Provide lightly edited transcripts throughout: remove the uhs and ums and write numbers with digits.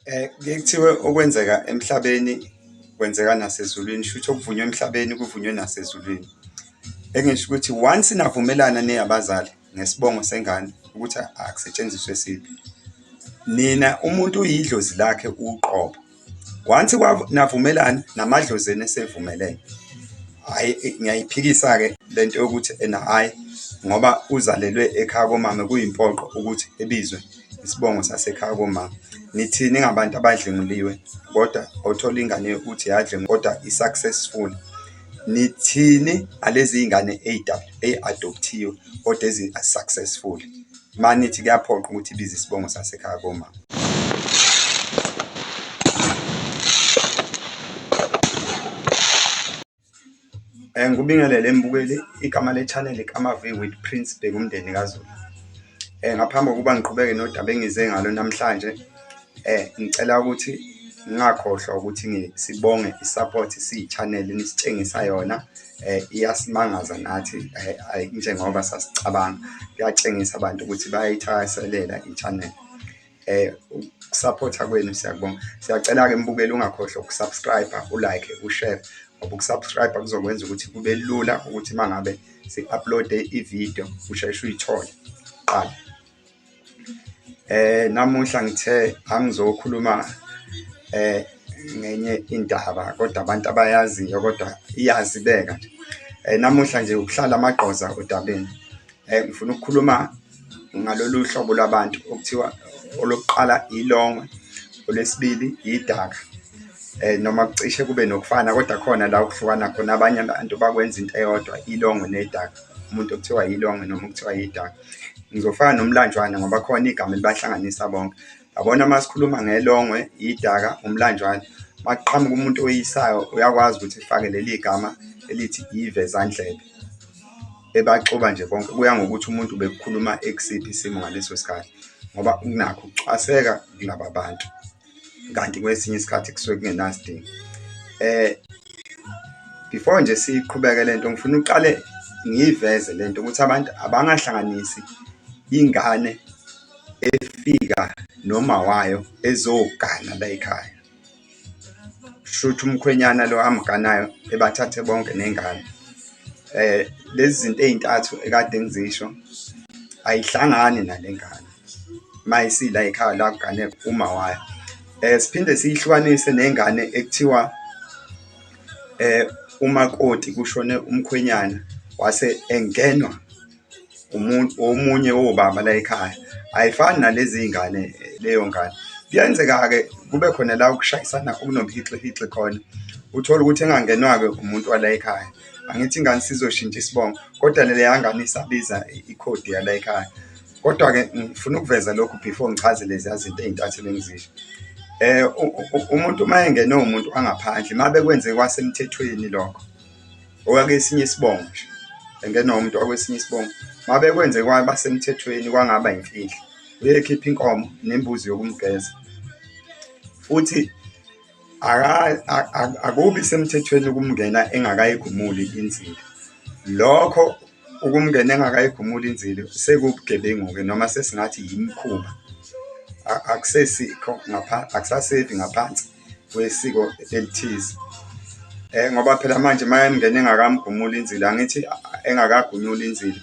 Kuthiwe okwenzeka emhlabeni kwenzeka nasezulwini, shuthi okuvunywa emhlabeni kuvunywe nasezulwini. Engisho ukuthi once navumelana neyabazali ngesibongo sengane ukuthi akusetshenziswe siphi, nina umuntu uyidlozi lakhe uqobo. Once navumelana namadlozi enu esevumelene, hhayi ngiyayiphikisa-ke lento yokuthi hhayi ngoba uzalelwe ekhaya komama kuyimpoqo ukuthi ebizwe isibongo sasekhaya komama. Nithini ngabantu abadlenguliwe kodwa othola ingane ukuthi yadlengwa kodwa i-successful? Nithini alezi iy'ngane ey-adopthiwe kodwa ezi-successful? Manithi kuyaphoqa ukuthi ibize isibongo sasekhaya komama. Ngikubingelele mbukeli, igama le-channel iKamavi with Prince Bheka umndeni kaZulu. Ngaphambi kokuba ngiqhubeke nodaba engize ngalo namhlanje, ngicela ukuthi ngingakhohlwa ukuthi sibonge i-support siyi-channel nisitshengisa yona. Iyasimangaza nathi njengoba sasicabanga, kuyatshengisa abantu ukuthi bayayithakaselela i-channel. Ukusapotha kwenu siyakubonga. Siyacela-ke mbukeli ungakhohlwa ukusubscribe, ulike, ushare, ngoba ukusubscribe kuzokwenza ukuthi kube lula ukuthi uma ngabe si-upload-e ividiyo usheshe uyithole qala. Namuhla ngithe angizokhuluma ngenye indaba kodwa abantu abayaziyo kodwa iyazibeka nje. Namuhla nje ukuhlala amagqoza odabeni. Ngifuna ukukhuluma ngalolu hlobo lwabantu okuthiwa olokuqala ilongwe, olwesibili idaka. Noma kucishe kube nokufana kodwa khona la ukuhlukana khona. Abanye abantu bakwenza into eyodwa, ilongwe nedaka, umuntu okuthiwa ilongwe noma okuthiwa idaka. Ngizofana nomlanjwana ngoba khona igama elibahlanganisa bonke. Yabona uma sikhuluma ngelongwe, idaka, umlanjwana, uma kuqhamuka umuntu oyisayo uyakwazi ukuthi ufake leli gama elithi ivezandlebe, ebaxuba nje bonke. Kuya ngokuthi umuntu bekukhuluma ekusiphi isimo ngaleso sikhathi, ngoba unakho ukucwaseka kulaba bantu, kanti kwesinye isikhathi kusuke kungenasidingo. Before nje siqhubeke lento, ngifuna uqale ngiyiveze lento ukuthi abantu abangahlanganisi ingane efika noma wayo ezogana la ekhaya. Shuthi umkhwenyana lo amganayo ebathathe bonke nengane. Lezi zinto ey'ntathu ekade ngizisho ayihlangani nale ngane mayisila ekhaya la kugane uma wayo. Siphinde siyihlukanise nengane ekuthiwa umakoti kushone umkhwenyana wase engenwa omunye wobaba la ekhaya. Ayifani nalezi ngane, leyo ngane. Kuyenzeka-ke kube khona la ukushayisana okunobuhixihixi khona, uthole ukuthi engangenwa-ke umuntu wala ekhaya. Angithi ingane sizoshintsha isibongo kodwa leya ngane isabiza ikhodi yala ekhaya. Kodwa-ke ngifuna ukuveza lokhu before ngichaze leziya zinto ey'ntathu ebengizisho. Umuntu uma engenwe umuntu wangaphandle, uma bekwenze kwasemthethweni lokho, okwakesinye isibongo nje, engenwa umuntu wakwesinye isibongo, uma bekwenze kwabasemthethweni kwangaba yimfihlo, uyekhipha inkomo nembuzi yokumgeza. Futhi akubi semthethweni ukumngena engakayigumuli inzilo. Lokho ukumngena engakayigumuli inzilo sekubugebengu-ke, noma sesingathi yimikhuba. Akusesikho akusasevi ngaphansi kwesiko elithize. Ngoba phela manje uma emngene engakamgumuli inzilo, angithi engakagunyuli inzilo,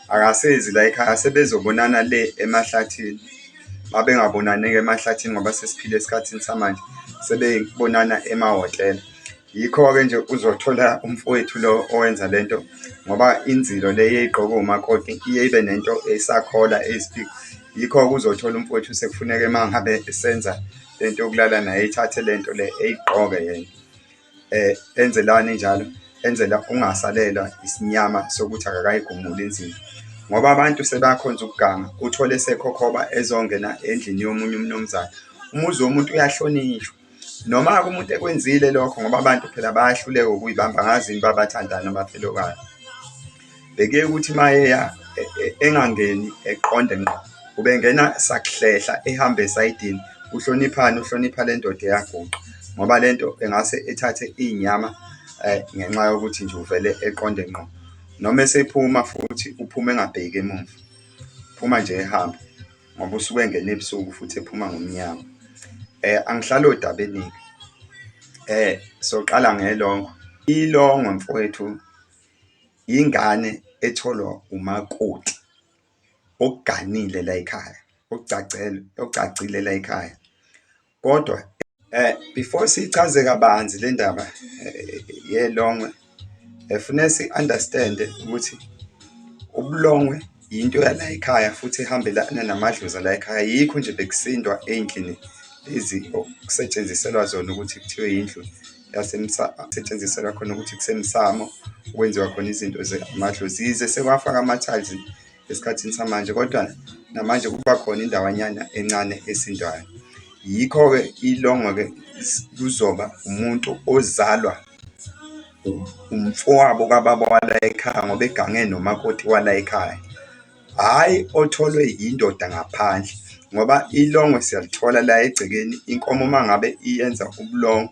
akasezi la ekhaya, sebezobonana le emahlathini. Uma bengabonani-ke emahlathini ngoba sesiphila esikhathini samanje, sebebonana emahhotela. Yikho-ke nje uzothola umfowethu lo owenza lento, ngoba inzilo le eyigqoka umakoti iye ibe nento esakhola eziphi. Yikho-ke uzothola umfowethu sekufuneka uma ngabe esenza lento yokulala naye ethathe lento le eyigqoke yena. Enzelani njalo? Enzela ungasalelwa isinyama sokuthi akakayigumuli inzilo. Ngoba abantu sebakhonza ukuganga, uthole sekhokhoba ezongena endlini yomunye umnumzane. Umuzi womuntu uyahlonishwa. Noma-ke umuntu ekwenzile lokho, ngoba abantu phela bayahluleka ukuyibamba, ngazini babathandana abafelokazi. Bekuye ukuthi uma yeya engangeni eqonde ngqo, ubengena sakuhlehla ehambe esayidini. Uhloniphani? Uhlonipha le ndoda eyaguqa, ngoba lento engase ethathe iy'nyama ngenxa yokuthi nje uvele eqonde ngqo. Noma esephuma futhi uphume engabheki emuva, phuma nje ehamba ngoba usuke engena ebusuku futhi ephuma ngomnyama. Angihlali odabeningi. Soqala ngelongwe. Ilongwe mfowethu ingane etholwa umakoti okuganile la ekhaya, okucacile la ekhaya. Kodwa before siyichaze kabanzi le ndaba yelongwe, funeka si-understand-e ukuthi ubulongwe yinto yala ekhaya futhi ehambelana namadlozi la ekhaya. Yikho nje bekusindwa ey'ndlini lezi okusetshenziselwa zona ukuthi kuthiwe yindlu setshenziselwa khona ukuthi kusemsamo, okwenziwa khona izinto zamadlozi. Yize sekwafaka ama-tiles esikhathini samanje, kodwa namanje kuba khona indawanyana encane esindwayo. Yikho-ke ilongwe-ke kuzoba umuntu ozalwa umfowabo kababa wala ekhaya ngoba egange nomakoti wala ekhaya, hhayi otholwe yindoda ngaphandle. Ngoba ilongwe siyalithola la egcekeni. Inkomo uma ngabe iyenza ubulongwe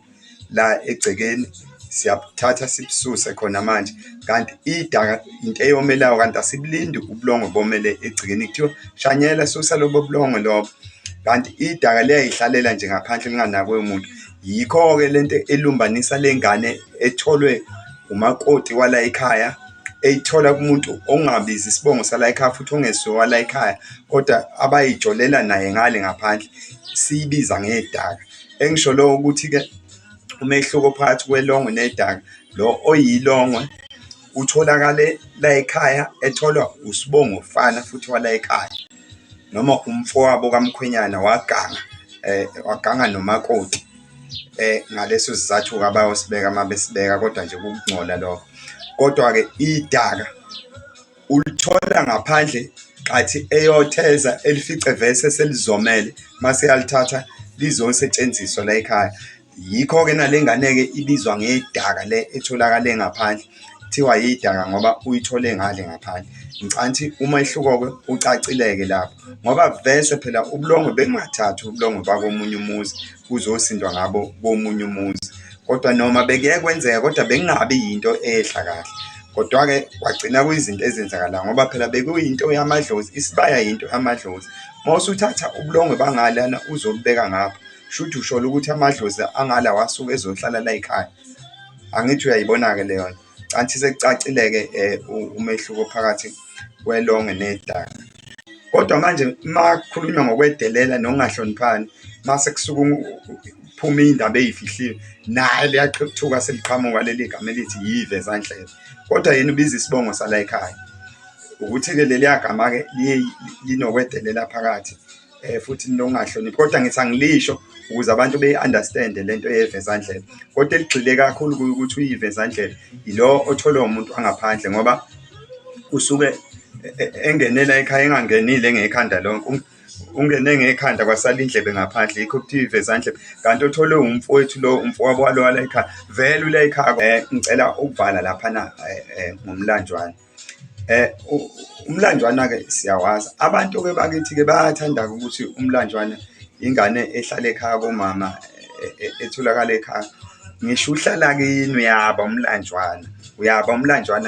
la egcekeni, siyabuthatha sibususe khona manje. Kanti idaka into eyomelayo, kanti asibulindi ubulongwe bomele egcekeni. Kuthiwa shanyela, susa lobo bulongwe lobo. Kanti idaka liyayihlalela nje ngaphandle linganakwe umuntu. Yikho-ke lento elumbanisa le ngane etholwe umakoti wala ekhaya, eyithola kumuntu ongabizi isibongo sala ekhaya futhi ongesiwo wala ekhaya, kodwa abayijolela naye ngale ngaphandle, siyibiza ngedaka. Engisho lokho ukuthi-ke umehluko phakathi kwelongwe nedaka, lo oyilongwe utholakale la ekhaya etholwa usibongo ofana futhi wala ekhaya, noma umfowabo kamkhwenyana waganga nomakoti. Ngaleso sizathu abayosibeka uma besibeka, kodwa nje kukungcola lokho. Kodwa-ke idaka ulithola ngaphandle kathi eyotheza elifice vese selizomele mase yalithatha lizosetshenziswa la ekhaya. Yikho-ke nale ngane-ke ibizwa ngedaka le etholakale ngaphandle, kuthiwa yidaka ngoba uyithole ngale ngaphandle. Ngicanti umehluko-ke ucacileke lapho, ngoba vese phela ubulongwe bengathathi ubulongwe bakomunye umuzi kuzosindwa ngabo komunye umuzi, kodwa noma bekuye kwenzeka kodwa bekungabi yinto ehla kahle. Kodwa-ke kwagcina kuyizinto ezenzakalayo ngoba phela bekuyinto yamadlozi, isibaya yinto yamadlozi. Uma usuthatha ubulongwe bangalana uzobubeka ngapha, shuthi ushola ukuthi amadlozi angala wasuke ezohlala la ekhaya. Angithi uyayibona-ke leyo nto. Canti sekucacile-ke umehluko phakathi kwelongwe nedaka. Kodwa manje uma kukhulunywa ngokwedelela nokungahloniphani, mase kusuke kuphuma iy'ndaba ey'fihliwe, naye liyathuka seliqhamuka leli gama elithi yivezandlebe. Kodwa yena ubiza isibongo sala ekhaya. Ukuthi-ke leliya gama-ke linokwedelela phakathi futhi nokungahloniphi. Kodwa ngithi angilisho ukuze abantu beyi-understand-e lento yevezandlebe. Kodwa eligxile kakhulu ukuthi uyivezandlebe ilo otholwe umuntu angaphandle, ngoba usuke engenela ekhaya engangenile ngekhanda lonke, ungene ngekhanda kwasala indlebe ngaphandle. Yikho kuthiwa ivezandlebe. Kanti otholwe umfowethu lo, umfowabo walo wala ekhaya, vele ula ekhaya. Ngicela ukuvala laphana ngomlanjwana. Umlanjwana-ke siyawazi. Abantu-ke bakithi-ke bayathanda-ke ukuthi umlanjwana ingane ehlala ekhaya komama etholakala ekhaya. Ngisho uhlala kini uyaba umlanjwana,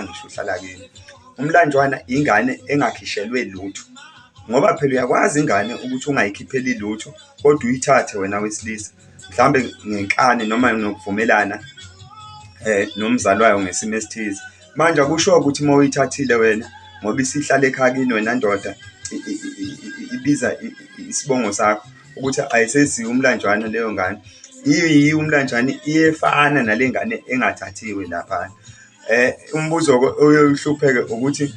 ngisho uhlala kini. Umlanjwana ingane engakhishelwe lutho, ngoba phela uyakwazi ingane ukuthi ungayikhipheli lutho kodwa uyithathe wena wesilisa, mhlambe ngenkani noma nokuvumelana nomzali wayo ngesimo esithize. Manje akusho ukuthi uma uyithathile wena ngoba isihlala ekhaya kini wena ndoda ibiza isibongo sakho ukuthi ayiseziwe umlanjwana leyo ngane. Iyi umlanjwana iyefana nale ngane engathathiwe lapha. Umbuzo oyohlupheke ukuthi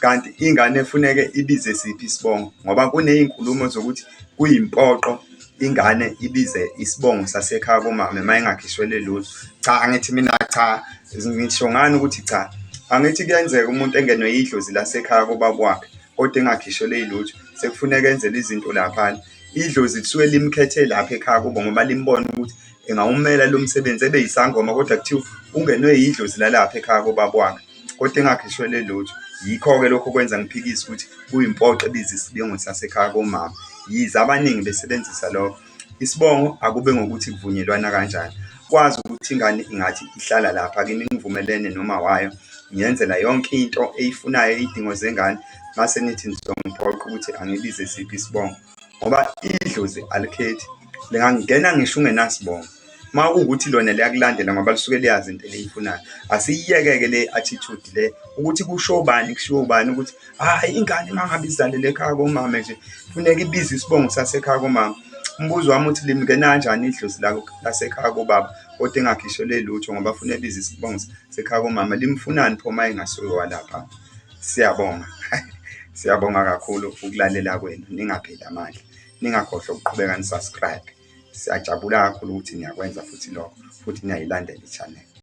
kanti ingane efuneke ibize siphi isibongo, ngoba kuney'nkulumo zokuthi kuyimpoqo ingane ibize isibongo sasekhaya komama uma engakhishwele lutho. Cha, angithi mina cha, ngisho ngani ukuthi cha. Angithi kuyenzeka umuntu engenwe yidlozi lasekhaya kobaba wakhe kodwa engakhishwele lutho, sekufuneka enzele izinto laphana. Idlozi lisuke limkhethe lapha ekhaya kubo ngoba limbona ukuthi engawumela lo msebenzi, ebe yisangoma, kodwa kuthiwa ungenwe yidlozi lalapha ekhaya kobaba wakhe kodwa engakhishwele lutho. Yikho-ke lokho kwenza ngiphikise ukuthi kuyimpoqo ebiza isibongo sasekhaya komama. Yize abaningi besebenzisa lokho. Isibongo akube ngokuthi kuvunyelwana kanjani. Kwazi ukuthi ingane ingathi ihlala lapha kimi, ngivumelene noma wayo, ngiyenzela yonke into eyifunayo, iy'dingo zengane, mase nithi nizongiphoqa ukuthi angibize siphi isibongo, ngoba idlozi alikhethi. lingangena ngisho ungenasibongo. Uma kuwukuthi lona liyakulandela ngoba lisuke liyazi into eliyifunayo, asiyiyeke-ke le attitude le ukuthi kusho bani kushiwo ubani ukuthi hhayi ingane uma ngabe izalele ekhaya komama nje funeka ibize isibongo sasekhaya komama. Umbuzo wami uthi limngena kanjani idlozi lasekhaya kobaba kodwa engakhishelwe lutho ngoba funa ebize isibongo sekhaya komama? Limfunani pho uma engasuke walapha? Siyabonga. Siyabonga kakhulu ukulalela kwenu, ningapheli amandla, ningakhohlwa ukuqhubeka nisubscribe. Siyajabula kakhulu ukuthi niyakwenza futhi lokho futhi niyayilandela i-channel.